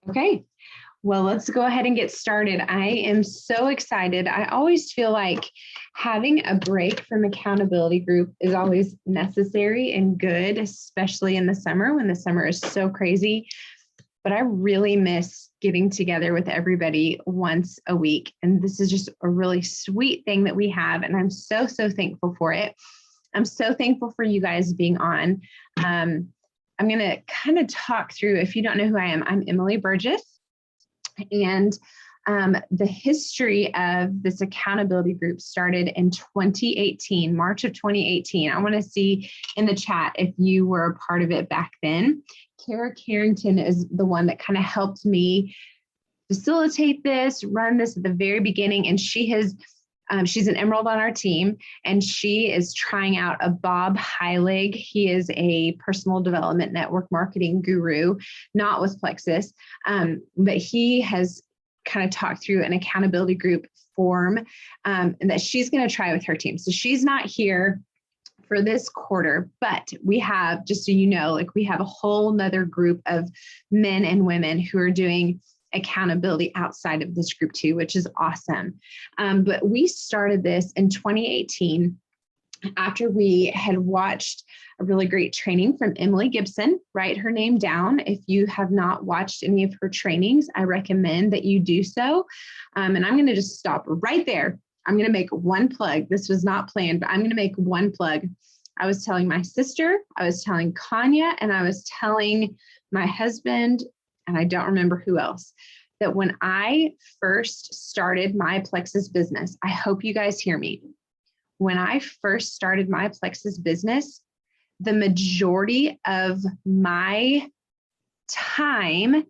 Okay, well, let's go ahead and get started. I am so excited. I always feel like having a break from accountability group is always necessary and good, especially in the summer when the summer is so crazy. But I really miss getting together with everybody once a week. And this is just a really sweet thing that we have. And I'm so, so thankful for it. I'm so thankful for you guys being on. I'm going to kind of talk through, if you don't know who I am, I'm Emily Burgess. And the history of this accountability group started in 2018, March of 2018. I want to see in the chat if you were a part of it back then. Carrington is the one that kind of helped me facilitate this, run this at the very beginning. And she's an Emerald on our team, and she is trying out a Bob Heilig. He is a personal development network marketing guru, not with Plexus, but he has kind of talked through an accountability group form and that she's going to try with her team. So she's not here for this quarter, but we have, just so you know, like we have a whole nother group of men and women who are doing accountability outside of this group too, which is awesome. But we started this in 2018 after we had watched a really great training from Emily Gibson. Write her name down. If you have not watched any of her trainings, I recommend that you do so. And I'm going to just stop right there. I'm going to make one plug. This was not planned, but I'm going to make one plug. I was telling my sister, I was telling Kanya, and I was telling my husband, and I don't remember who else, that when I first started my Plexus business, I hope you guys hear me. When I first started my Plexus business, the majority of my time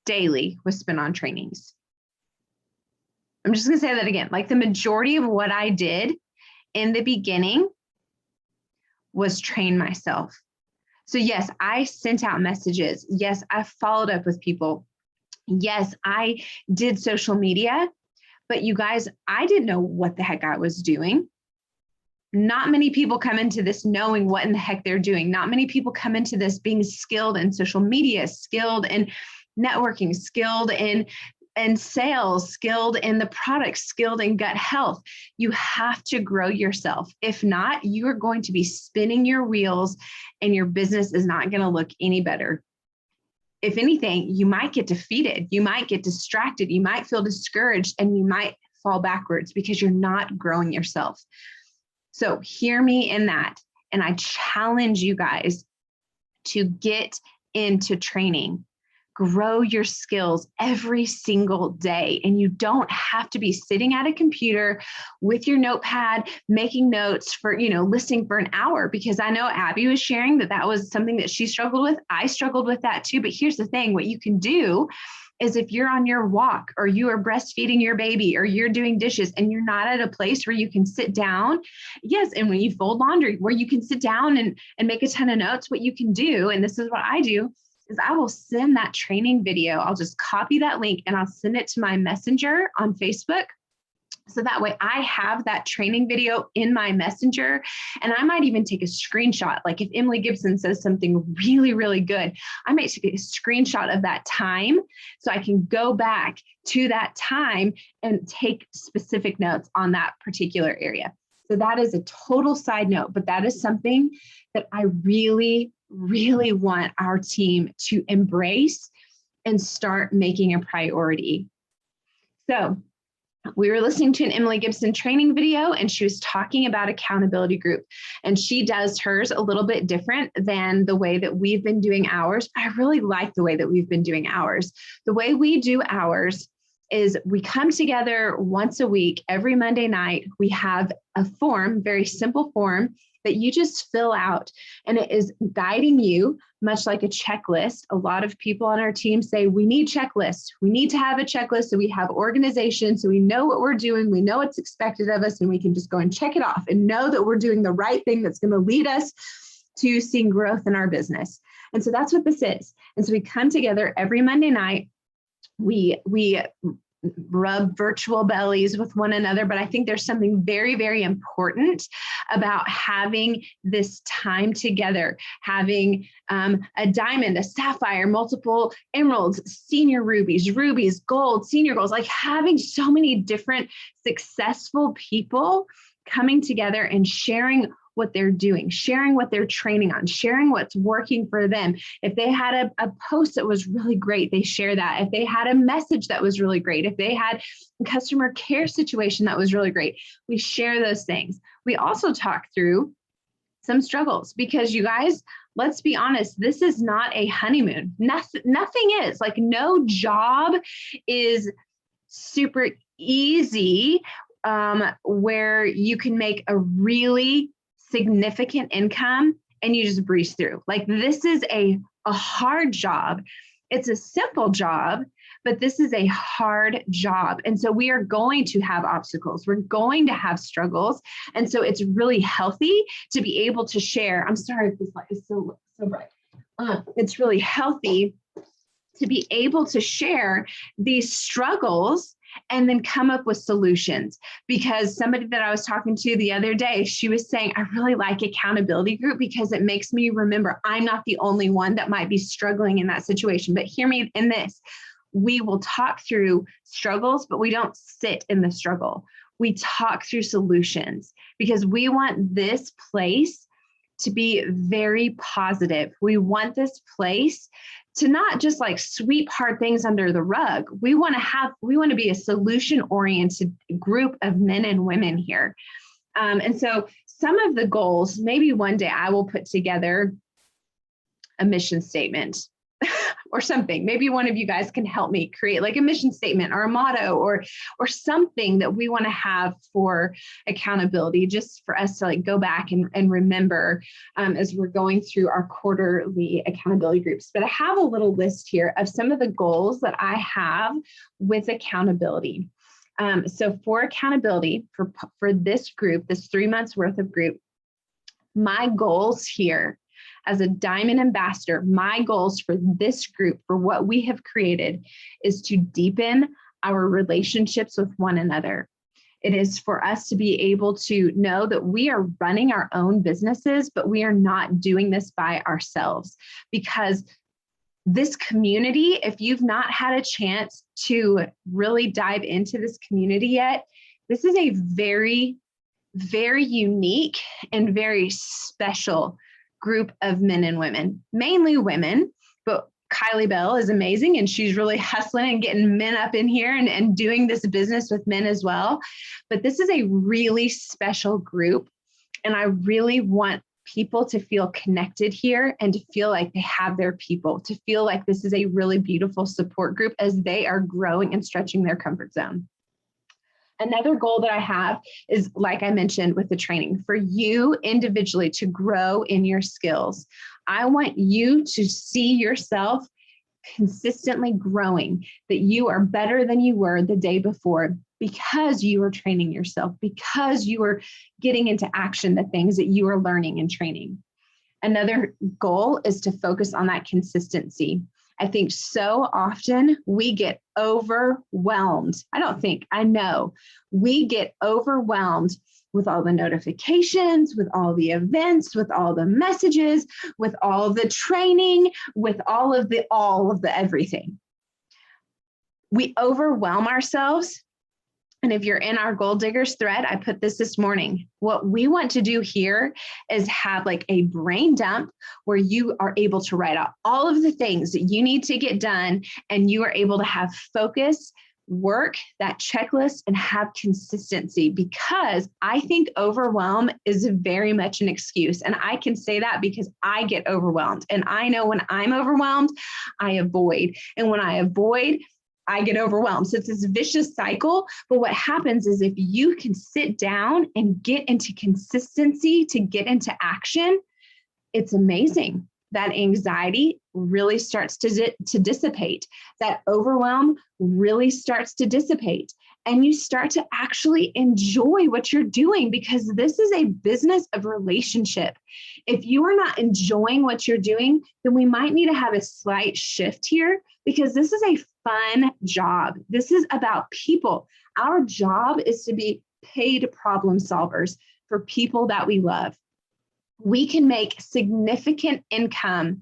daily was spent on trainings. I'm just going to say that again. Like the majority of what I did in the beginning was train myself. So yes, I sent out messages. Yes, I followed up with people. Yes, I did social media, but you guys, I didn't know what the heck I was doing. Not many people come into this knowing what in the heck they're doing. Not many people come into this being skilled in social media, skilled in networking, skilled in sales, skilled in the product, skilled in gut health. You have to grow yourself. If not, you are going to be spinning your wheels and your business is not going to look any better. If anything, you might get defeated. You might get distracted. You might feel discouraged and you might fall backwards because you're not growing yourself. So hear me in that. And I challenge you guys to get into training. Grow your skills every single day. And you don't have to be sitting at a computer with your notepad, making notes for, listening for an hour, because I know Abby was sharing that was something that she struggled with. I struggled with that too. But here's the thing, what you can do is if you're on your walk or you are breastfeeding your baby or you're doing dishes and you're not at a place where you can sit down, yes, and when you fold laundry, where you can sit down and make a ton of notes, what you can do, and this is what I do, is I will send that training video. I'll just copy that link and I'll send it to my messenger on Facebook. So that way I have that training video in my messenger, and I might even take a screenshot. Like if Emily Gibson says something really, really good, I might take a screenshot of that time so I can go back to that time and take specific notes on that particular area. So that is a total side note, but that is something that I really, really want our team to embrace and start making a priority. So we were listening to an Emily Gibson training video, and she was talking about accountability group, and she does hers a little bit different than the way that we've been doing ours. I really like the way that we've been doing ours. The way we do ours is we come together once a week, every Monday night. We have a form, very simple form that you just fill out, and it is guiding you much like a checklist. A lot of people on our team say we need checklists. We need to have a checklist so we have organization, so we know what we're doing, we know what's expected of us, and we can just go and check it off and know that we're doing the right thing that's going to lead us to seeing growth in our business. And so that's what this is. And so we come together every Monday night. We rub virtual bellies with one another, but I think there's something very, very important about having this time together, having a diamond, a sapphire, multiple emeralds, senior rubies, gold, senior golds, like having so many different successful people coming together and sharing what they're doing, sharing what they're training on, sharing what's working for them. If they had a post that was really great, they share that. If they had a message that was really great, if they had a customer care situation that was really great, we share those things. We also talk through some struggles because you guys, let's be honest, this is not a honeymoon. Nothing is. Like, no job is super easy where you can make a really significant income and you just breeze through. Like, this is a hard job. It's a simple job, but this is a hard job. And so we are going to have obstacles. We're going to have struggles. And so it's really healthy to be able to share. I'm sorry if this light is so bright. It's really healthy to be able to share these struggles and then come up with solutions. Because somebody that I was talking to the other day, she was saying, I really like accountability group because it makes me remember I'm not the only one that might be struggling in that situation. But hear me in this. We will talk through struggles, but we don't sit in the struggle. We talk through solutions because we want this place to be very positive. We want this place to not just like sweep hard things under the rug. We want to be a solution-oriented group of men and women here. And so some of the goals, maybe one day I will put together a mission statement or something. Maybe one of you guys can help me create like a mission statement or a motto or something that we want to have for accountability, just for us to like go back and remember as we're going through our quarterly accountability groups. But I have a little list here of some of the goals that I have with accountability. So for accountability, for this group, this 3 months worth of group, my goals here as a Diamond Ambassador, my goals for this group, for what we have created, is to deepen our relationships with one another. It is for us to be able to know that we are running our own businesses, but we are not doing this by ourselves. Because this community, if you've not had a chance to really dive into this community yet, this is a very, very unique and very special group of men and women, mainly women, but Kylie Bell is amazing and she's really hustling and getting men up in here and doing this business with men as well. But this is a really special group. And I really want people to feel connected here and to feel like they have their people, to feel like this is a really beautiful support group as they are growing and stretching their comfort zone. Another goal that I have is, like I mentioned with the training, for you individually to grow in your skills. I want you to see yourself consistently growing, that you are better than you were the day before because you are training yourself, because you are getting into action the things that you are learning and training. Another goal is to focus on that consistency. I think so often we get overwhelmed. I know we get overwhelmed with all the notifications, with all the events, with all the messages, with all the training, with all of the everything. We overwhelm ourselves. And if you're in our Goal Diggers thread, I put this morning. What we want to do here is have like a brain dump where you are able to write out all of the things that you need to get done, and you are able to have focus, work that checklist, and have consistency, because I think overwhelm is very much an excuse. And I can say that because I get overwhelmed. And I know when I'm overwhelmed, I avoid. And when I avoid, I get overwhelmed. So it's this vicious cycle. But what happens is if you can sit down and get into consistency to get into action, it's amazing. That anxiety really starts to dissipate. That overwhelm really starts to dissipate. And you start to actually enjoy what you're doing, because this is a business of relationship. If you are not enjoying what you're doing, then we might need to have a slight shift here, because this is a fun job. This is about people. Our job is to be paid problem solvers for people that we love. We can make significant income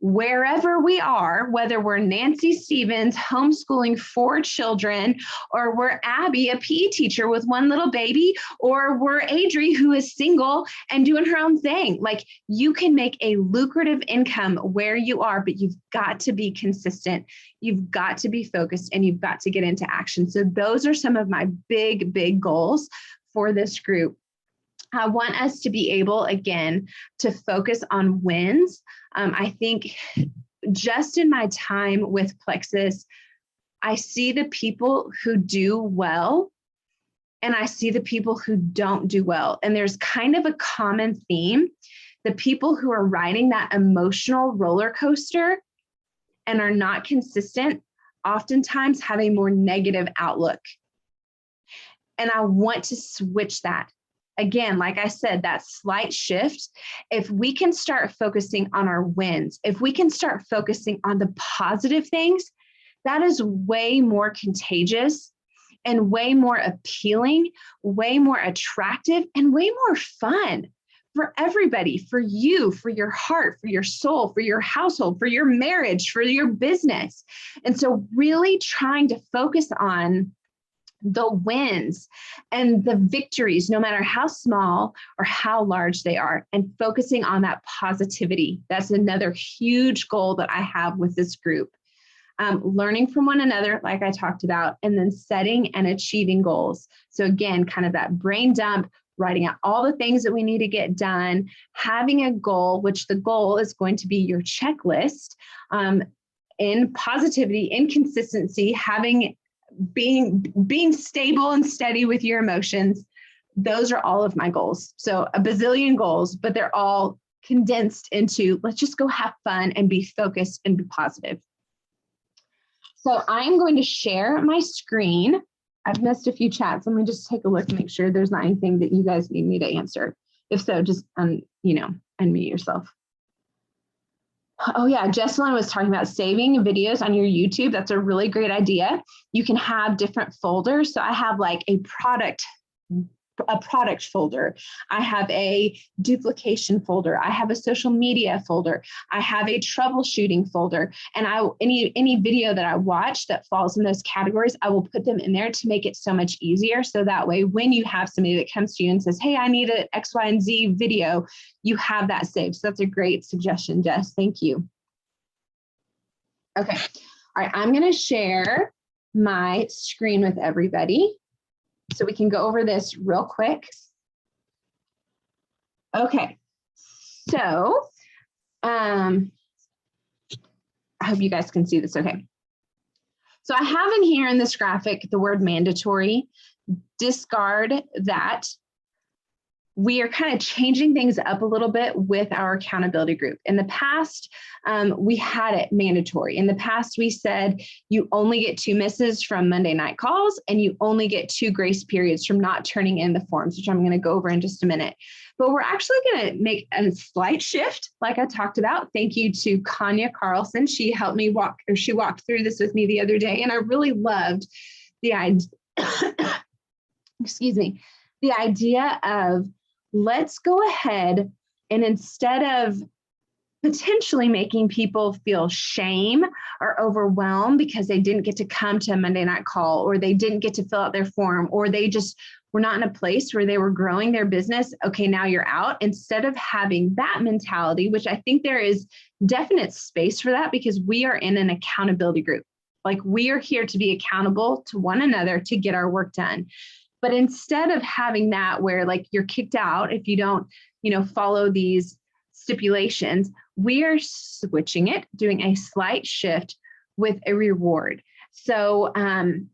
wherever we are, whether we're Nancy Stevens homeschooling 4 children, or we're Abby, a PE teacher with 1 little baby, or we're Adri, who is single and doing her own thing. Like, you can make a lucrative income where you are, but you've got to be consistent. You've got to be focused, and you've got to get into action. So those are some of my big, big goals for this group. I want us to be able, again, to focus on wins. I think just in my time with Plexus, I see the people who do well, and I see the people who don't do well. And there's kind of a common theme. The people who are riding that emotional roller coaster and are not consistent oftentimes have a more negative outlook. And I want to switch that. Again, like I said, that slight shift, if we can start focusing on our wins, if we can start focusing on the positive things, that is way more contagious and way more appealing, way more attractive, and way more fun for everybody, for you, for your heart, for your soul, for your household, for your marriage, for your business. And so really trying to focus on the wins and the victories, no matter how small or how large they are, and focusing on that positivity. That's another huge goal that I have with this group. Learning from one another, like I talked about, and then setting and achieving goals. So again, kind of that brain dump, writing out all the things that we need to get done, having a goal, which the goal is going to be your checklist, in positivity, in consistency, being stable and steady with your emotions. Those are all of my goals. So a bazillion goals, but they're all condensed into, let's just go have fun and be focused and be positive. So I'm going to share my screen. I've missed a few chats. Let me just take a look and make sure there's not anything that you guys need me to answer. If so, just unmute yourself. Oh yeah, Jessalyn was talking about saving videos on your YouTube. That's a really great idea. You can have different folders. So I have like a product folder. I have a duplication folder. I have a social media folder. I have a troubleshooting folder. And any video that I watch that falls in those categories, I will put them in there to make it so much easier. So that way, when you have somebody that comes to you and says, hey, I need an X, Y, and Z video, you have that saved. So that's a great suggestion, Jess. Thank you. Okay. All right. I'm going to share my screen with everybody, so we can go over this real quick. Okay, so I hope you guys can see this okay. So I have in here in this graphic the word mandatory. Discard that. We are kind of changing things up a little bit with our accountability group. In the past, we had it mandatory. In the past, we said you only get 2 misses from Monday night calls, and you only get 2 grace periods from not turning in the forms, which I'm going to go over in just a minute. But we're actually going to make a slight shift, like I talked about. Thank you to Kanya Carlson. She helped me she walked through this with me the other day, and I really loved the idea, excuse me, the idea of, let's go ahead and instead of potentially making people feel shame or overwhelmed because they didn't get to come to a Monday night call, or they didn't get to fill out their form, or they just were not in a place where they were growing their business. Okay, now you're out. Instead of having that mentality, which I think there is definite space for that, because we are in an accountability group. Like, we are here to be accountable to one another to get our work done. But instead of having that where like you're kicked out if you don't, follow these stipulations, we are switching it, doing a slight shift with a reward. So I'm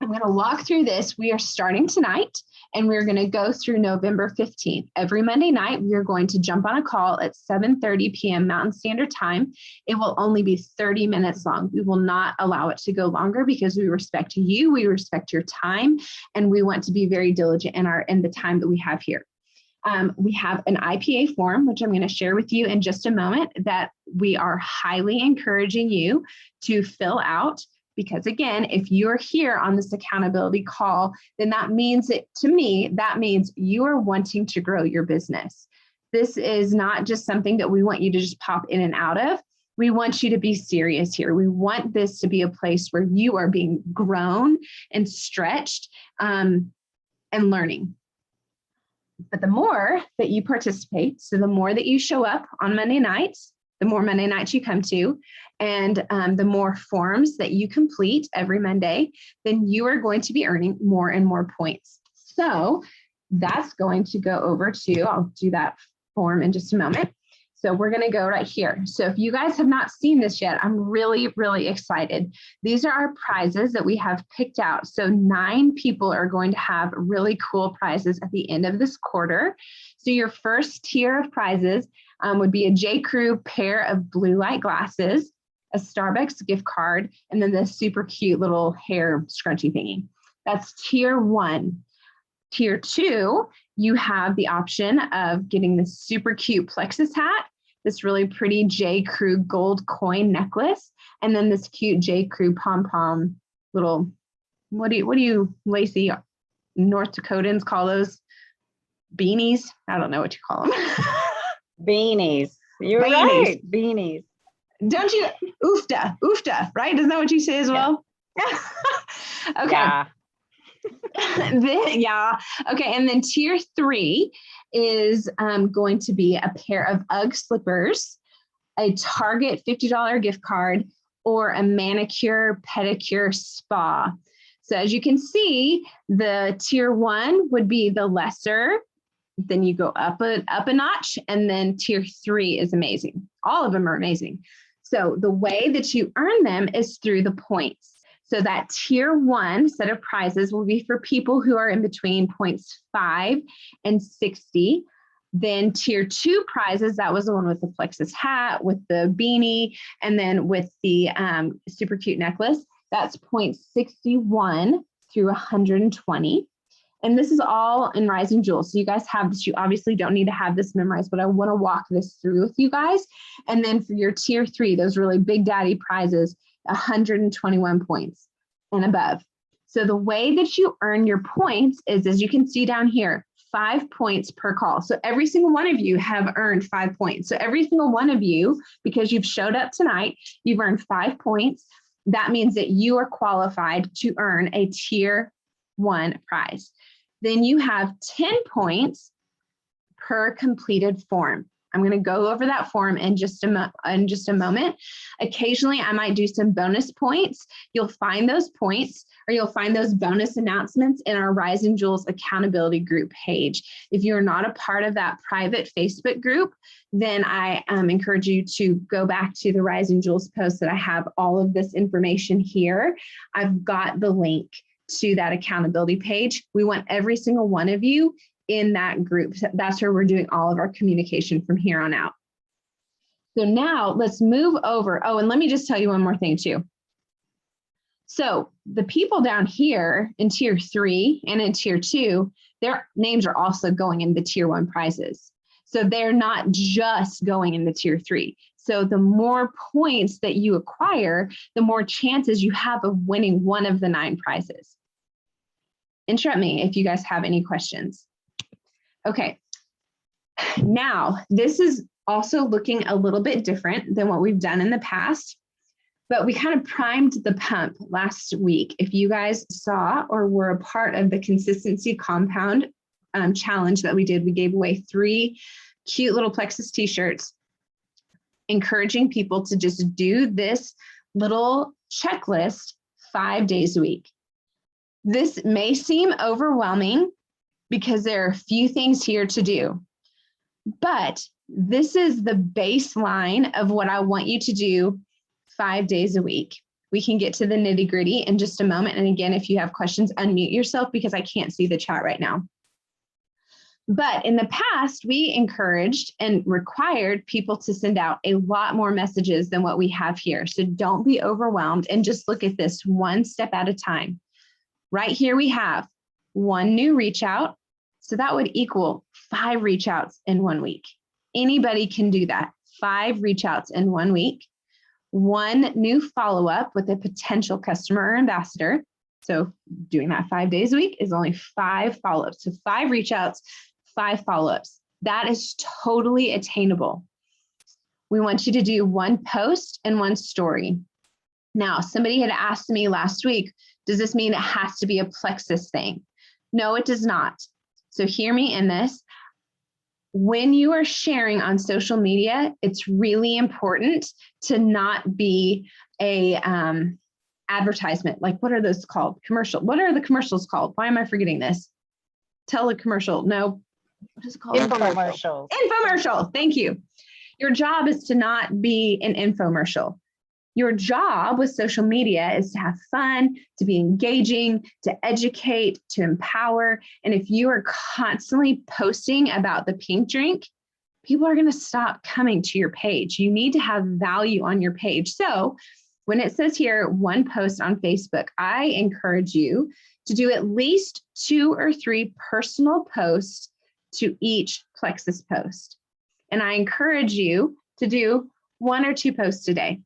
going to walk through this. We are starting tonight, and we're going to go through November 15th. Every Monday night, we are going to jump on a call at 7:30 p.m. Mountain Standard Time. It will only be 30 minutes long. We will not allow it to go longer, because we respect you, we respect your time, and we want to be very diligent in the time that we have here. We have an IPA form, which I'm going to share with you in just a moment, that we are highly encouraging you to fill out. Because again, if you're here on this accountability call, then that means to me, that means you are wanting to grow your business. This is not just something that we want you to just pop in and out of. We want you to be serious here. We want this to be a place where you are being grown and stretched and learning. But the more that you participate, so the more that you show up on Monday nights, the more Monday nights you come to, and the more forms that you complete every Monday, then you are going to be earning more and more points. So that's going to go over to, I'll do that form in just a moment. So we're going to go right here. So if you guys have not seen this yet, I'm really, really excited. These are our prizes that we have picked out. So 9 people are going to have really cool prizes at the end of this quarter. So your first tier of prizes would be a J. Crew pair of blue light glasses, a Starbucks gift card, and then the super cute little hair scrunchie thingy. That's tier 1. Tier 2, you have the option of getting this super cute plexus hat, this really pretty J. Crew gold coin necklace, and then this cute J. Crew pom-pom little, what do you Lacey, North Dakotans call those? Beanies? I don't know what you call them. Beanies. You're right. Beanies. Don't you? Oofta, right? Isn't that what you say as well? Okay. Yeah. Yeah. Okay. And then tier 3 is going to be a pair of UGG slippers, a Target $50 gift card, or a manicure pedicure spa. So as you can see, the tier 1 would be the lesser. Then you go up a notch, and then tier 3 is amazing. All of them are amazing. So the way that you earn them is through the points. So that tier 1 set of prizes will be for people who are in between points 5 and 60. Then tier 2 prizes, that was the one with the plexus hat, with the beanie, and then with the super cute necklace. That's points 61 through 120. And this is all in Rising Jewels. So you guys have this. You obviously don't need to have this memorized, but I want to walk this through with you guys. And then for your tier 3, those really big daddy prizes, 121 points and above. So the way that you earn your points is, as you can see down here, 5 points per call. So every single one of you have earned 5 points. So every single one of you, because you've showed up tonight, you've earned 5 points. That means that you are qualified to earn a tier 1 prize. Then you have 10 points per completed form. I'm going to go over that form in just a moment. Occasionally, I might do some bonus points. You'll find those points, or you'll find those bonus announcements in our Rise and Jewels accountability group page. If you're not a part of that private Facebook group, then I encourage you to go back to the Rise and Jewels post that I have all of this information here. I've got the link to that accountability page. We want every single one of you in that group. That's where we're doing all of our communication from here on out. So now let's move over. Oh, and let me just tell you one more thing too. So the people down here in tier 3 and in tier 2, their names are also going in the tier 1 prizes. So they're not just going in the tier 3. So the more points that you acquire, the more chances you have of winning one of the 9 prizes. Interrupt me if you guys have any questions. Okay, now this is also looking a little bit different than what we've done in the past, but we kind of primed the pump last week. If you guys saw or were a part of the consistency compound challenge that we did, we gave away 3 cute little plexus t-shirts, encouraging people to just do this little checklist 5 days a week. This may seem overwhelming because there are a few things here to do, but this is the baseline of what I want you to do 5 days a week. We can get to the nitty gritty in just a moment. And again, if you have questions, unmute yourself because I can't see the chat right now. But in the past, we encouraged and required people to send out a lot more messages than what we have here. So don't be overwhelmed and just look at this one step at a time. Right here we have 1 new reach out. So that would equal 5 reach outs in 1 week. Anybody can do that. 5 reach outs in 1 week, 1 new follow-up with a potential customer or ambassador. So doing that 5 days a week is only 5 follow-ups. So 5 reach outs, 5 follow-ups. That is totally attainable. We want you to do 1 post and 1 story. Now, somebody had asked me last week, does this mean it has to be a Plexus thing? No, it does not. So hear me in this. When you are sharing on social media, it's really important to not be a advertisement. Like, what are those called? Commercial. What are the commercials called? Why am I forgetting this? Telecommercial. No. What is it called? Infomercial. Infomercial. Thank you. Your job is to not be an infomercial. Your job with social media is to have fun, to be engaging, to educate, to empower. And if you are constantly posting about the pink drink, people are going to stop coming to your page. You need to have value on your page. So when it says here, 1 post on Facebook, I encourage you to do at least 2 or 3 personal posts to each Plexus post. And I encourage you to do 1 or 2 posts a day.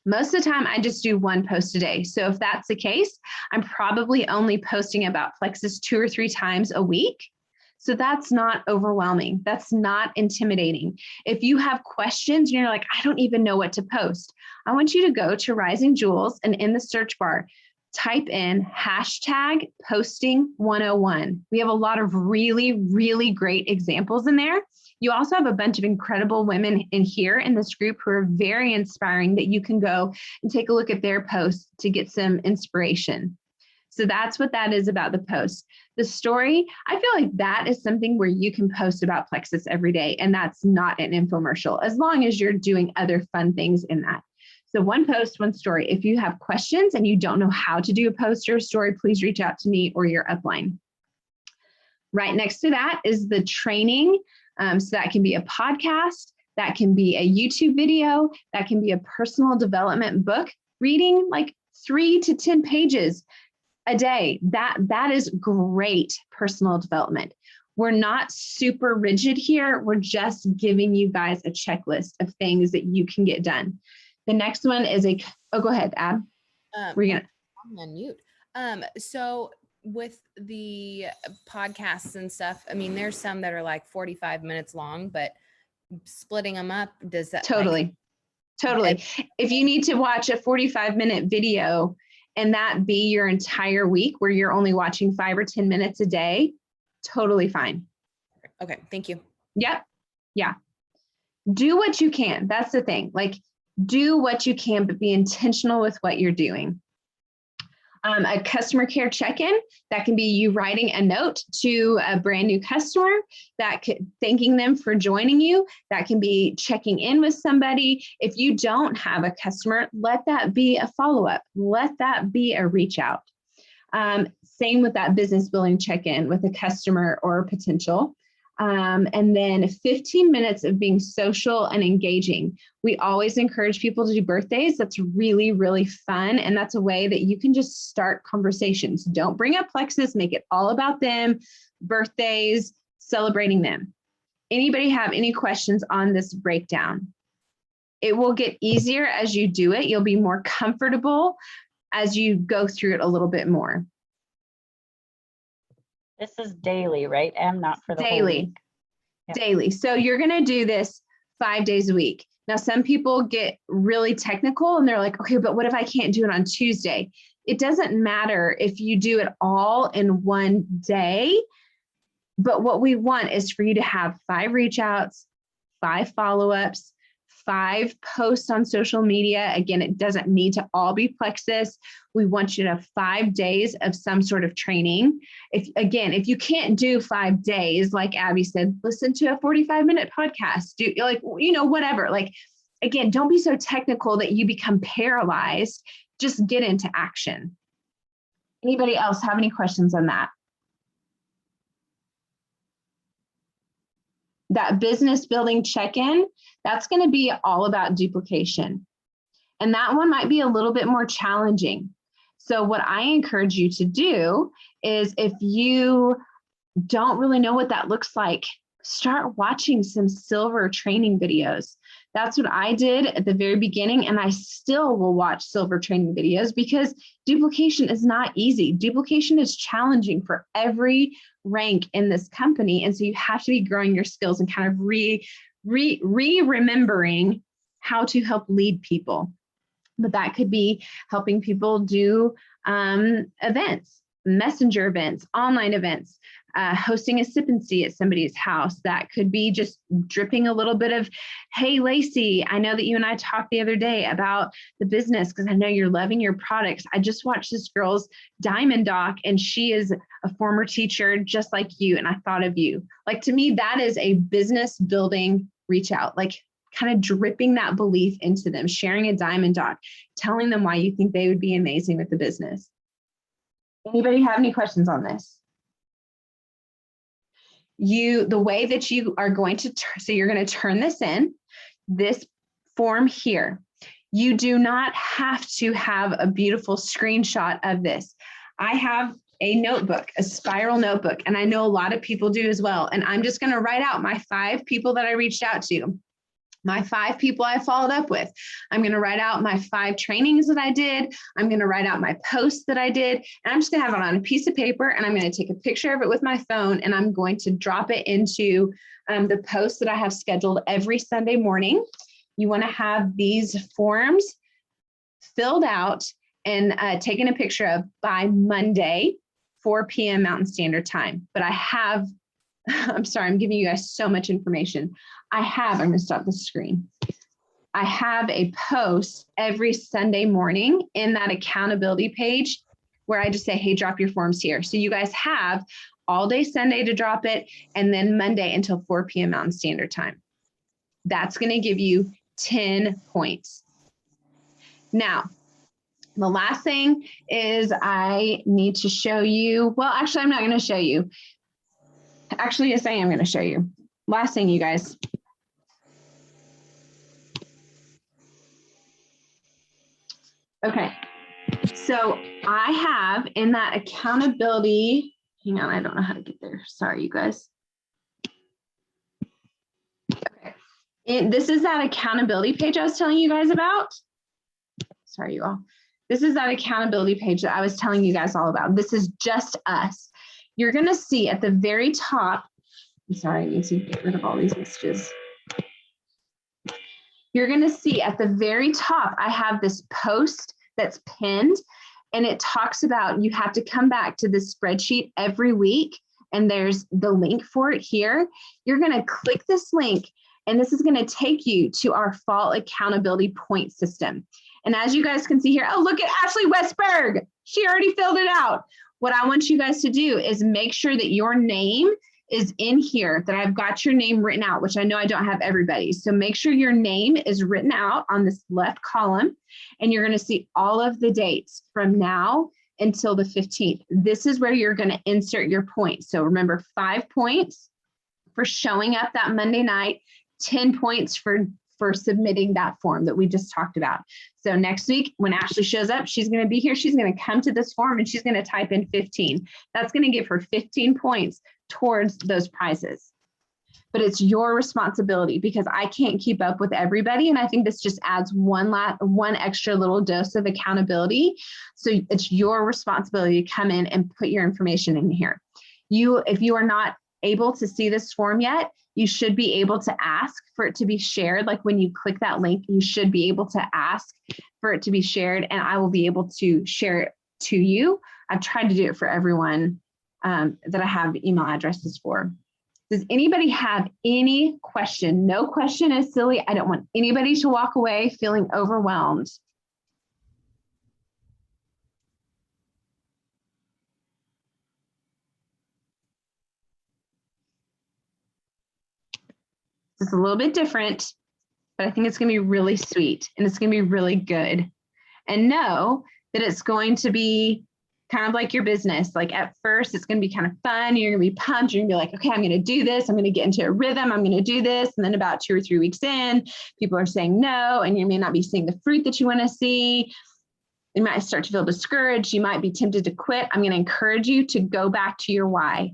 Most of the time, I just do 1 post a day. So if that's the case, I'm probably only posting about Plexus 2 or 3 times a week. So that's not overwhelming. That's not intimidating. If you have questions and you're like, I don't even know what to post, I want you to go to Rising Jewels and in the search bar, type in #posting101. We have a lot of really, really great examples in there. You also have a bunch of incredible women in here in this group who are very inspiring that you can go and take a look at their posts to get some inspiration. So that's what that is about the post. The story, I feel like that is something where you can post about Plexus every day, and that's not an infomercial, as long as you're doing other fun things in that. So 1 post, 1 story. If you have questions and you don't know how to do a post or a story, please reach out to me or your upline. Right next to that is the training. So that can be a podcast, that can be a YouTube video, that can be a personal development book, reading like 3 to 10 pages a day. That is great personal development. We're not super rigid here. We're just giving you guys a checklist of things that you can get done. The next one is go ahead, Ab. I'm on mute. So with the podcasts and stuff, I mean, there's some that are like 45 minutes long, but splitting them up, does that Totally. If you need to watch a 45-minute video and that be your entire week where you're only watching 5 or 10 minutes a day, totally fine. Okay, thank you. Yep. Yeah. Do what you can. That's the thing. Like, do what you can, but be intentional with what you're doing. A customer care check-in, that can be you writing a note to a brand new customer, thanking them for joining you. That can be checking in with somebody. If you don't have a customer, let that be a follow-up. Let that be a reach out. Same with that business building check-in with a customer or potential. And then 15 minutes of being social and engaging. We always encourage people to do birthdays. That's really, really fun. And that's a way that you can just start conversations. Don't bring up Plexus, make it all about them, birthdays, celebrating them. Anybody have any questions on this breakdown? It will get easier as you do it. You'll be more comfortable as you go through it a little bit more. This is daily, right? And not for the whole week. Yep. Daily. So you're going to do this 5 days a week. Now, some people get really technical and they're like, okay, but what if I can't do it on Tuesday? It doesn't matter if you do it all in one day. But what we want is for you to have 5 reach outs, 5 follow-ups, 5 posts on social media. Again, it doesn't need to all be Plexus. We want you to have 5 days of some sort of training. If you can't do 5 days, like Abby said, listen to a 45-minute podcast. Do whatever. Like, again, don't be so technical that you become paralyzed. Just get into action. Anybody else have any questions on that? That business building check-in, that's going to be all about duplication. And that one might be a little bit more challenging. So what I encourage you to do is if you don't really know what that looks like, start watching some silver training videos. That's what I did at the very beginning. And I still will watch silver training videos because duplication is not easy. Duplication is challenging for every rank in this company. And so you have to be growing your skills and kind of remembering how to help lead people. But that could be helping people do events, messenger events, online events, hosting a sip and see at somebody's house. That could be just dripping a little bit of, hey, Lacey, I know that you and I talked the other day about the business because I know you're loving your products. I just watched this girl's Diamond Doc and she is a former teacher just like you. And I thought of you. Like, to me, that is a business building reach out, like kind of dripping that belief into them, sharing a Diamond Doc, telling them why you think they would be amazing with the business. Anybody have any questions on this? The way that you are going to, so you're going to turn this in, this form here. You do not have to have a beautiful screenshot of this. I have a notebook, a spiral notebook, and I know a lot of people do as well. And I'm just going to write out my 5 people that I reached out to, my 5 people I followed up with. I'm going to write out my 5 trainings that I did. I'm going to write out my posts that I did, and I'm just going to have it on a piece of paper, and I'm going to take a picture of it with my phone, and I'm going to drop it into the post that I have scheduled every Sunday morning. You want to have these forms filled out and taken a picture of by Monday, 4 p.m. Mountain Standard Time. But I have, I'm sorry, I'm giving you guys so much information. I'm going to stop the screen. I have a post every Sunday morning in that accountability page where I just say, hey, drop your forms here. So you guys have all day Sunday to drop it, and then Monday until 4 p.m. Mountain Standard Time. That's going to give you 10 points. Now, the last thing is I need to show you, well, actually, I'm not going to show you. Actually, yes, I am going to show you. Last thing, you guys. Okay, so I have in that accountability, hang on, I don't know how to get there. Sorry, you guys. Okay, this is that accountability page I was telling you guys about. Sorry, you all. This is that accountability page that I was telling you guys all about. This is just us. You're going to see at the very top, I'm sorry, I need to get rid of all these messages. You're going to see at the very top, I have this post that's pinned, and it talks about you have to come back to this spreadsheet every week, and there's the link for it here. You're going to click this link, and this is going to take you to our fall accountability point system. And as you guys can see here, oh, look at Ashley Westberg. She already filled it out. What I want you guys to do is make sure that your name is in here, that I've got your name written out, which I know I don't have everybody. So make sure your name is written out on this left column, and you're going to see all of the dates from now until the 15th. This is where you're going to insert your points. So remember, 5 points for showing up that Monday night, 10 points for submitting that form that we just talked about. So next week, when Ashley shows up, she's going to be here. She's going to come to this form and she's going to type in 15. That's going to give her 15 points towards those prizes. But it's your responsibility because I can't keep up with everybody. And I think this just adds one extra little dose of accountability. So it's your responsibility to come in and put your information in here. If you are not able to see this form yet, you should be able to ask for it to be shared. Like when you click that link, you should be able to ask for it to be shared, and I will be able to share it to you. I've tried to do it for everyone that I have email addresses for. Does anybody have any question? No question is silly. I don't want anybody to walk away feeling overwhelmed. It's a little bit different, but I think it's going to be really sweet and it's going to be really good. And know that it's going to be kind of like your business. Like at first, it's going to be kind of fun. You're going to be pumped. You're going to be like, okay, I'm going to do this. I'm going to get into a rhythm. I'm going to do this. And then about 2 or 3 weeks in, people are saying no, and you may not be seeing the fruit that you want to see. You might start to feel discouraged. You might be tempted to quit. I'm going to encourage you to go back to your why.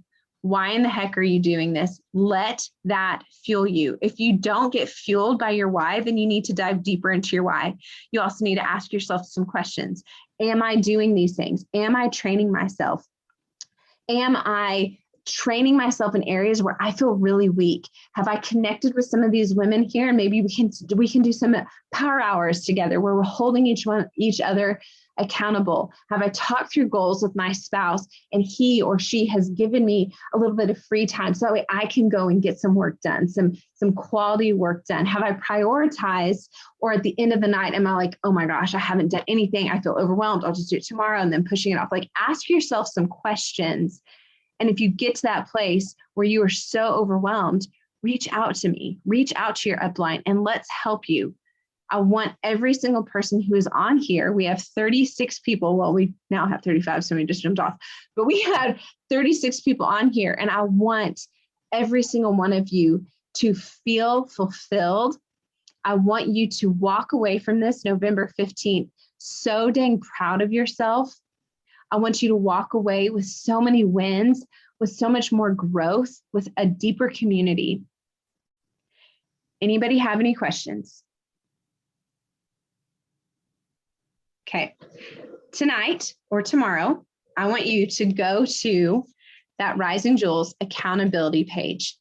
Why in the heck are you doing this? Let that fuel you. If you don't get fueled by your why, then you need to dive deeper into your why. You also need to ask yourself some questions. Am I doing these things? Am I training myself? Am I training myself in areas where I feel really weak? Have I connected with some of these women here? And maybe we can do some power hours together where we're holding each other accountable. Have I talked through goals with my spouse and he or she has given me a little bit of free time so that way I can go and get some work done, some quality work done? Have I prioritized, or at the end of the night, am I like, oh my gosh, I haven't done anything. I feel overwhelmed. I'll just do it tomorrow, and then pushing it off. Like, ask yourself some questions. And if you get to that place where you are so overwhelmed, reach out to me, reach out to your upline, and let's help you. I want every single person who is on here. We have 36 people. Well, we now have 35, so we just jumped off. But we had 36 people on here, and I want every single one of you to feel fulfilled. I want you to walk away from this November 15th so dang proud of yourself. I want you to walk away with so many wins, with so much more growth, with a deeper community. Anybody have any questions? Okay, tonight or tomorrow, I want you to go to that Rising Jewels accountability page.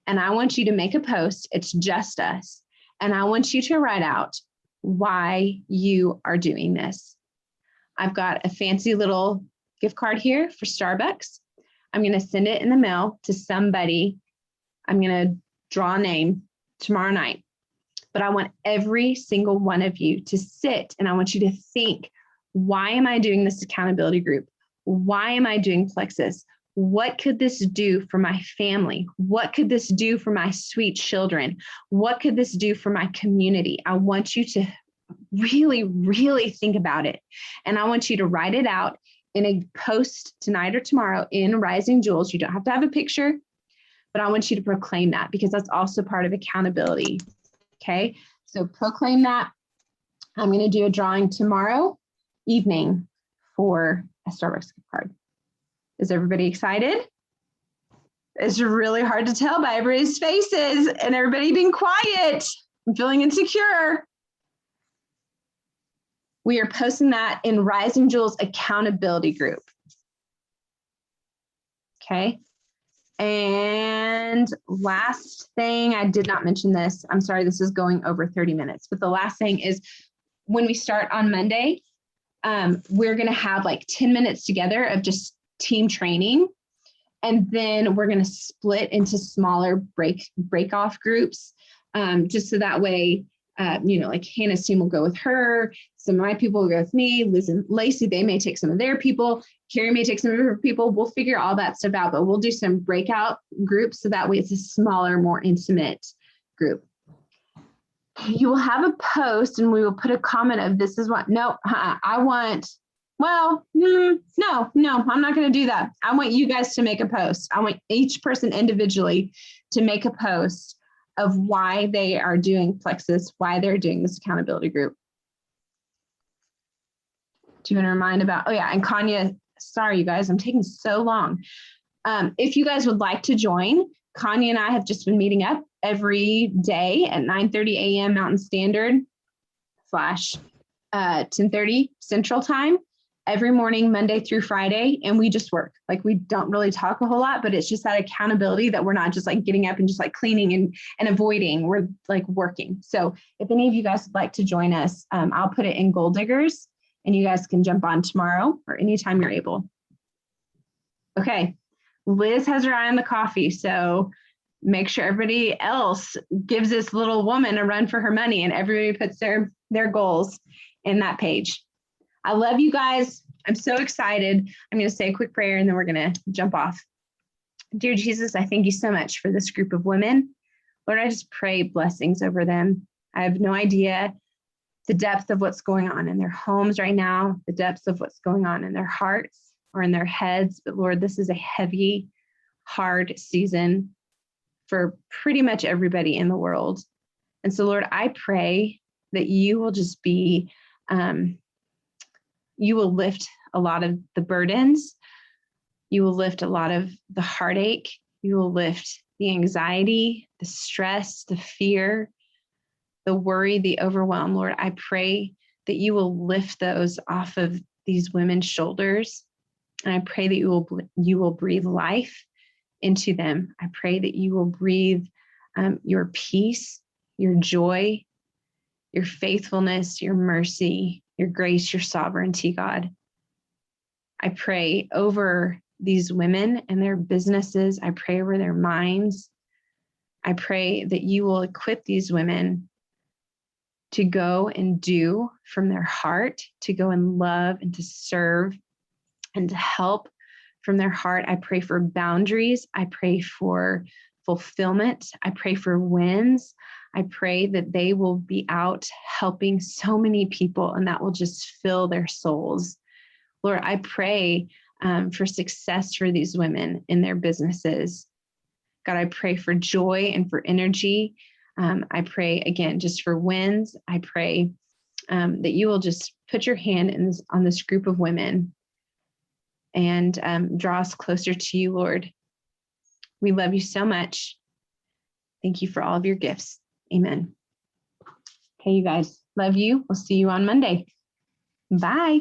And I want you to make a post. It's just us. And I want you to write out why you are doing this. I've got a fancy little gift card here for Starbucks. I'm going to send it in the mail to somebody. I'm going to draw a name tomorrow night. But I want every single one of you to sit and I want you to think, why am I doing this accountability group? Why am I doing Plexus? What could this do for my family? What could this do for my sweet children? What could this do for my community? I want you to really, really think about it. And I want you to write it out in a post tonight or tomorrow in Rising Jewels. You don't have to have a picture, but I want you to proclaim that because that's also part of accountability. Okay, so proclaim that. I'm going to do a drawing tomorrow evening for a Starbucks gift card. Is everybody excited? It's really hard to tell by everybody's faces and everybody being quiet. I'm feeling insecure. We are posting that in Rising Jewels accountability group. Okay. And last thing, I did not mention this. I'm sorry, this is going over 30 minutes, but the last thing is when we start on Monday, we're going to have like 10 minutes together of just team training. And then we're going to split into smaller break off groups, just so that way, like Hannah's team will go with her. Some of my people will go with me. Liz and Lacey, they may take some of their people. Carrie may take some of her people. We'll figure all that stuff out, but we'll do some breakout groups so that way it's a smaller, more intimate group. You will have a post and we will put a comment of this is what, no, I want, well, no, I'm not going to do that. I want you guys to make a post. I want each person individually to make a post of why they are doing Plexus, why they're doing this accountability group. Do you want to remind about, oh yeah, and Kanya, sorry, you guys, I'm taking so long. If you guys would like to join, Kanya and I have just been meeting up every day at 9:30 a.m. Mountain Standard / 10:30 Central Time, every morning, Monday through Friday, and we just work. Like we don't really talk a whole lot, but it's just that accountability that we're not just like getting up and just like cleaning and avoiding. We're like working. So if any of you guys would like to join us, I'll put it in Goal Diggers and you guys can jump on tomorrow or anytime you're able. Okay, Liz has her eye on the coffee, so make sure everybody else gives this little woman a run for her money and everybody puts their goals in that page. I love you guys. I'm so excited. I'm going to say a quick prayer and then we're going to jump off. Dear Jesus, I thank you so much for this group of women. Lord, I just pray blessings over them. I have no idea the depth of what's going on in their homes right now, the depths of what's going on in their hearts or in their heads. But Lord, this is a heavy, hard season for pretty much everybody in the world. And so, Lord, I pray that you will just be, you will lift a lot of the burdens. You will lift a lot of the heartache. You will lift the anxiety, the stress, the fear, the worry, the overwhelm. Lord, I pray that you will lift those off of these women's shoulders. And I pray that you will breathe life into them. I pray that you will breathe your peace, your joy, your faithfulness, your mercy, your grace, your sovereignty, God. I pray over these women and their businesses. I pray over their minds. I pray that you will equip these women to go and do from their heart, to go and love and to serve and to help from their heart. I pray for boundaries. I pray for fulfillment. I pray for wins. I pray that they will be out helping so many people, and that will just fill their souls. Lord, I pray for success for these women in their businesses. God, I pray for joy and for energy. I pray, again, just for wins. I pray that you will just put your hand on this group of women and draw us closer to you, Lord. We love you so much. Thank you for all of your gifts. Amen. Okay, you guys, love you. We'll see you on Monday. Bye.